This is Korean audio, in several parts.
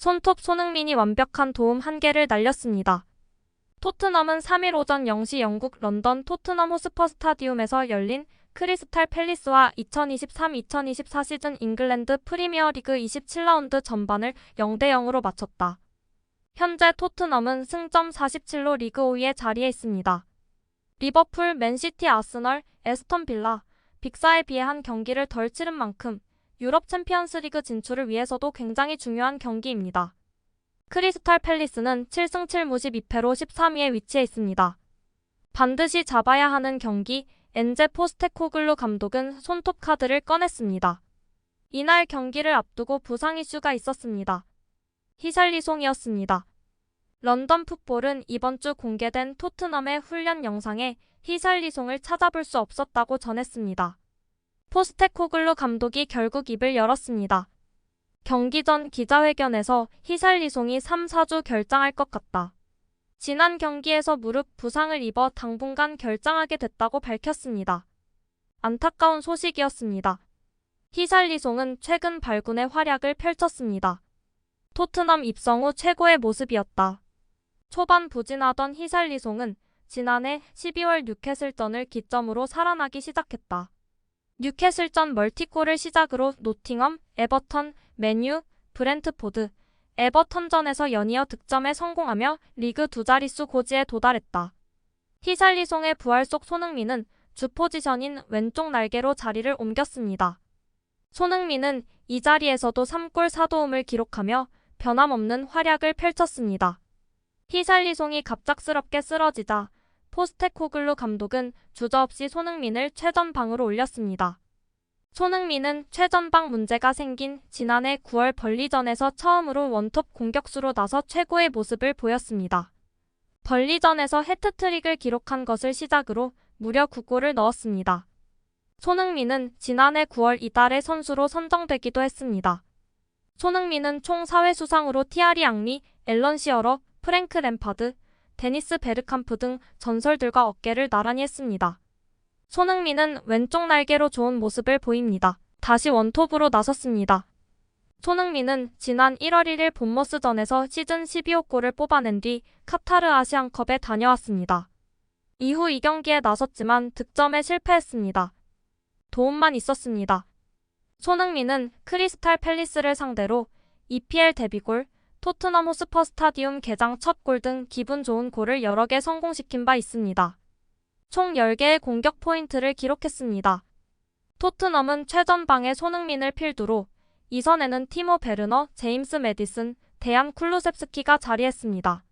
손톱 손흥민이 완벽한 도움 1개를 날렸습니다. 토트넘은 3일 오전 0시 영국 런던 토트넘 호스퍼 스타디움에서 열린 크리스탈 팰리스와 2023-2024 시즌 잉글랜드 프리미어리그 27라운드 전반을 0대0으로 마쳤다. 현재 토트넘은 승점 47로 리그 5위에 자리해 있습니다. 리버풀, 맨시티, 아스널, 에스턴 빌라, 빅4에 비해 한 경기를 덜 치른 만큼 유럽 챔피언스리그 진출을 위해서도 굉장히 중요한 경기입니다. 크리스탈 팰리스는 7승 7무시 2패로 13위에 위치해 있습니다. 반드시 잡아야 하는 경기, 엔제 포스테코글루 감독은 손톱 카드를 꺼냈습니다. 이날 경기를 앞두고 부상 이슈가 있었습니다. 히샬리송이었습니다. 런던 풋볼은 이번 주 공개된 토트넘의 훈련 영상에 히샬리송을 찾아볼 수 없었다고 전했습니다. 포스테코글루 감독이 결국 입을 열었습니다. 경기 전 기자회견에서 히샬리송이 3-4주 결장할 것 같다. 지난 경기에서 무릎 부상을 입어 당분간 결장하게 됐다고 밝혔습니다. 안타까운 소식이었습니다. 히샬리송은 최근 발군의 활약을 펼쳤습니다. 토트넘 입성 후 최고의 모습이었다. 초반 부진하던 히샬리송은 지난해 12월 뉴캐슬전을 기점으로 살아나기 시작했다. 뉴캐슬전 멀티골을 시작으로 노팅엄, 에버턴, 맨유, 브렌트포드, 에버턴전에서 연이어 득점에 성공하며 리그 2자릿수 고지에 도달했다. 히샬리송의 부활 속 손흥민은 주 포지션인 왼쪽 날개로 자리를 옮겼습니다. 손흥민은 이 자리에서도 3골 4도움을 기록하며 변함없는 활약을 펼쳤습니다. 히샬리송이 갑작스럽게 쓰러지자 포스테코글루 감독은 주저없이 손흥민을 최전방으로 올렸습니다. 손흥민은 최전방 문제가 생긴 지난해 9월 벌리전에서 처음으로 원톱 공격수로 나서 최고의 모습을 보였습니다. 벌리전에서 해트트릭을 기록한 것을 시작으로 무려 9골을 넣었습니다. 손흥민은 지난해 9월 이달의 선수로 선정되기도 했습니다. 손흥민은 총 4회 수상으로 티아리 앙리, 앨런 시어러, 프랭크 램파드, 데니스 베르캄프 등 전설들과 어깨를 나란히 했습니다. 손흥민은 왼쪽 날개로 좋은 모습을 보입니다. 다시 원톱으로 나섰습니다. 손흥민은 지난 1월 1일 본머스전에서 시즌 12호 골을 뽑아낸 뒤 카타르 아시안컵에 다녀왔습니다. 이후 2경기에 나섰지만 득점에 실패했습니다. 도움만 있었습니다. 손흥민은 크리스탈 팰리스를 상대로 EPL 데뷔골, 토트넘 호스퍼 스타디움 개장 첫 골 등 기분 좋은 골을 여러 개 성공시킨 바 있습니다. 총 10개의 공격 포인트를 기록했습니다. 토트넘은 최전방에 손흥민을 필두로 2선에는 티모 베르너, 제임스 매디슨, 데안 쿨루셉스키가 자리했습니다.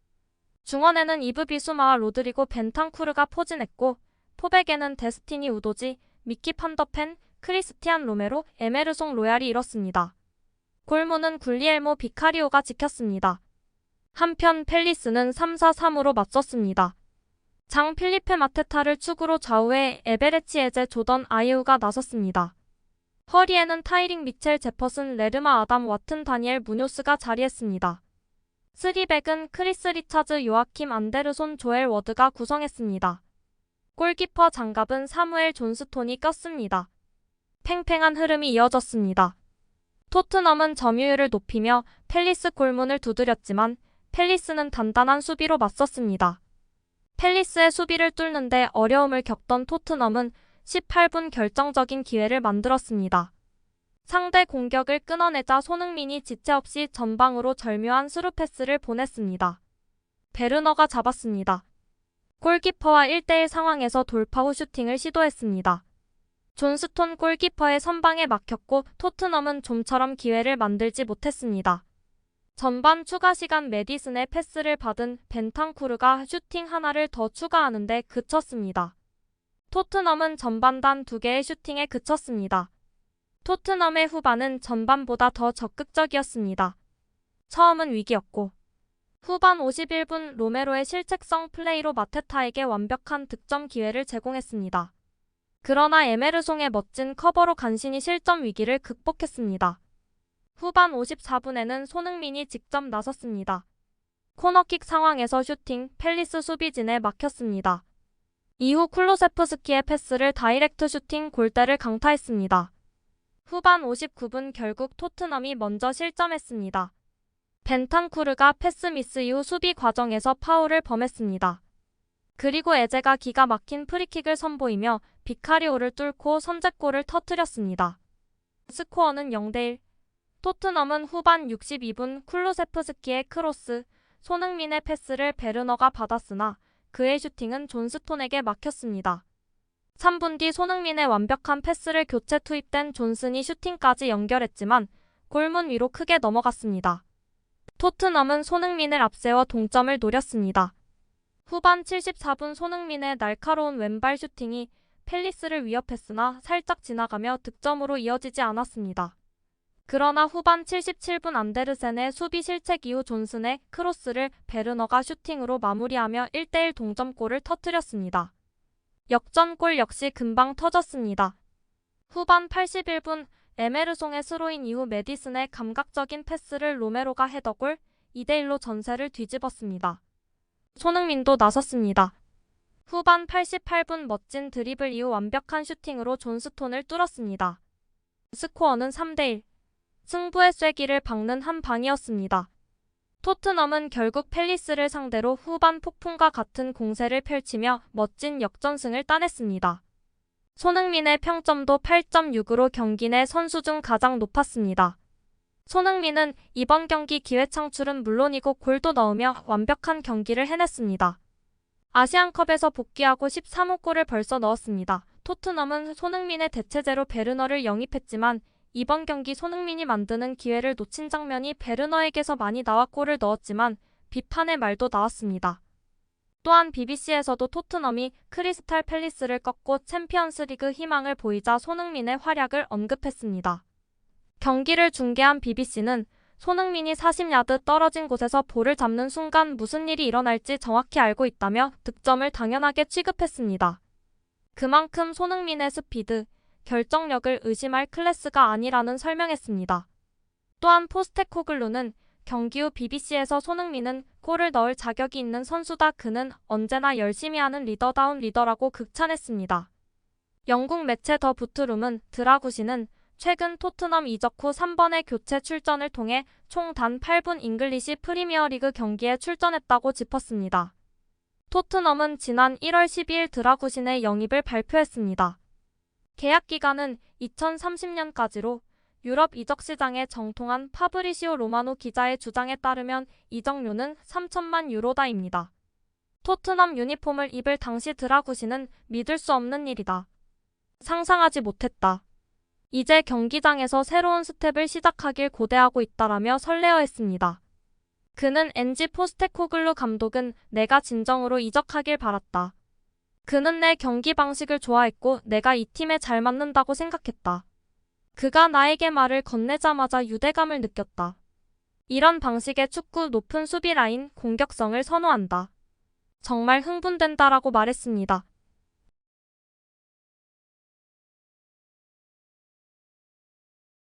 중원에는 이브 비수마와 로드리고 벤탄쿠르가 포진했고 포백에는 데스티니 우도지, 미키 판더펜, 크리스티안 로메로, 에메르송 로얄이 이뤘습니다. 골문은 굴리엘모 비카리오가 지켰습니다. 한편 팰리스는 3-4-3으로 맞섰습니다. 장 필리페 마테타를 축으로 좌우에 에베레치 에제 조던 아이우가 나섰습니다. 허리에는 타이링 미첼 제퍼슨 레르마 아담 와튼 다니엘 무뇨스가 자리했습니다. 3백은 크리스 리차즈 요아킴 안데르손 조엘 워드가 구성했습니다. 골키퍼 장갑은 사무엘 존스톤이 꼈습니다. 팽팽한 흐름이 이어졌습니다. 토트넘은 점유율을 높이며 팰리스 골문을 두드렸지만 팰리스는 단단한 수비로 맞섰습니다. 팰리스의 수비를 뚫는데 어려움을 겪던 토트넘은 18분 결정적인 기회를 만들었습니다. 상대 공격을 끊어내자 손흥민이 지체 없이 전방으로 절묘한 스루 패스를 보냈습니다. 베르너가 잡았습니다. 골키퍼와 1대1 상황에서 돌파 후 슈팅을 시도했습니다. 존스톤 골키퍼의 선방에 막혔고 토트넘은 좀처럼 기회를 만들지 못했습니다. 전반 추가 시간 매디슨의 패스를 받은 벤탄쿠르가 슈팅 하나를 더 추가하는데 그쳤습니다. 토트넘은 전반 단 2개의 슈팅에 그쳤습니다. 토트넘의 후반은 전반보다 더 적극적이었습니다. 처음은 위기였고 후반 51분 로메로의 실책성 플레이로 마테타에게 완벽한 득점 기회를 제공했습니다. 그러나 에메르송의 멋진 커버로 간신히 실점 위기를 극복했습니다. 후반 54분에는 손흥민이 직접 나섰습니다. 코너킥 상황에서 슈팅, 팰리스 수비진에 막혔습니다. 이후 쿨루세프스키의 패스를 다이렉트 슈팅 골대를 강타했습니다. 후반 59분 결국 토트넘이 먼저 실점했습니다. 벤탄쿠르가 패스 미스 이후 수비 과정에서 파울을 범했습니다. 그리고 에제가 기가 막힌 프리킥을 선보이며 비카리오를 뚫고 선제골을 터뜨렸습니다. 스코어는 0대1. 토트넘은 후반 62분 쿨루세프스키의 크로스, 손흥민의 패스를 베르너가 받았으나 그의 슈팅은 존스톤에게 막혔습니다. 3분 뒤 손흥민의 완벽한 패스를 교체 투입된 존슨이 슈팅까지 연결했지만 골문 위로 크게 넘어갔습니다. 토트넘은 손흥민을 앞세워 동점을 노렸습니다. 후반 74분 손흥민의 날카로운 왼발 슈팅이 팰리스를 위협했으나 살짝 지나가며 득점으로 이어지지 않았습니다. 그러나 후반 77분 안데르센의 수비 실책 이후 존슨의 크로스를 베르너가 슈팅으로 마무리하며 1대1 동점골을 터뜨렸습니다. 역전골 역시 금방 터졌습니다. 후반 81분 에메르송의 스로인 이후 메디슨의 감각적인 패스를 로메로가 헤더골, 2대1로 전세를 뒤집었습니다. 손흥민도 나섰습니다. 후반 88분 멋진 드리블 이후 완벽한 슈팅으로 존스톤을 뚫었습니다. 스코어는 3대1. 승부의 쐐기를 박는 한 방이었습니다. 토트넘은 결국 팰리스를 상대로 후반 폭풍과 같은 공세를 펼치며 멋진 역전승을 따냈습니다. 손흥민의 평점도 8.6으로 경기 내 선수 중 가장 높았습니다. 손흥민은 이번 경기 기회 창출은 물론이고 골도 넣으며 완벽한 경기를 해냈습니다. 아시안컵에서 복귀하고 13호 골을 벌써 넣었습니다. 토트넘은 손흥민의 대체제로 베르너를 영입했지만 이번 경기 손흥민이 만드는 기회를 놓친 장면이 베르너에게서 많이 나와 골을 넣었지만 비판의 말도 나왔습니다. 또한 BBC에서도 토트넘이 크리스탈 팰리스를 꺾고 챔피언스리그 희망을 보이자 손흥민의 활약을 언급했습니다. 경기를 중계한 BBC는 손흥민이 40야드 떨어진 곳에서 볼을 잡는 순간 무슨 일이 일어날지 정확히 알고 있다며 득점을 당연하게 취급했습니다. 그만큼 손흥민의 스피드, 결정력을 의심할 클래스가 아니라는 설명했습니다. 또한 포스테코글루는 경기 후 BBC에서 손흥민은 골을 넣을 자격이 있는 선수다. 그는 언제나 열심히 하는 리더다운 리더라고 극찬했습니다. 영국 매체 더 부트룸은 드라구시는 최근 토트넘 이적 후 3번의 교체 출전을 통해 총 단 8분 잉글리시 프리미어리그 경기에 출전했다고 짚었습니다. 토트넘은 지난 1월 12일 드라구신의 영입을 발표했습니다. 계약 기간은 2030년까지로 유럽 이적 시장에 정통한 파브리시오 로마노 기자의 주장에 따르면 이적료는 3천만 유로다입니다. 토트넘 유니폼을 입을 당시 드라구시는 믿을 수 없는 일이다. 상상하지 못했다. 이제 경기장에서 새로운 스텝을 시작하길 고대하고 있다라며 설레어했습니다. 그는 엔지 포스테코글루 감독은 내가 진정으로 이적하길 바랐다. 그는 내 경기 방식을 좋아했고 내가 이 팀에 잘 맞는다고 생각했다. 그가 나에게 말을 건네자마자 유대감을 느꼈다. 이런 방식의 축구 높은 수비 라인 공격성을 선호한다. 정말 흥분된다라고 말했습니다.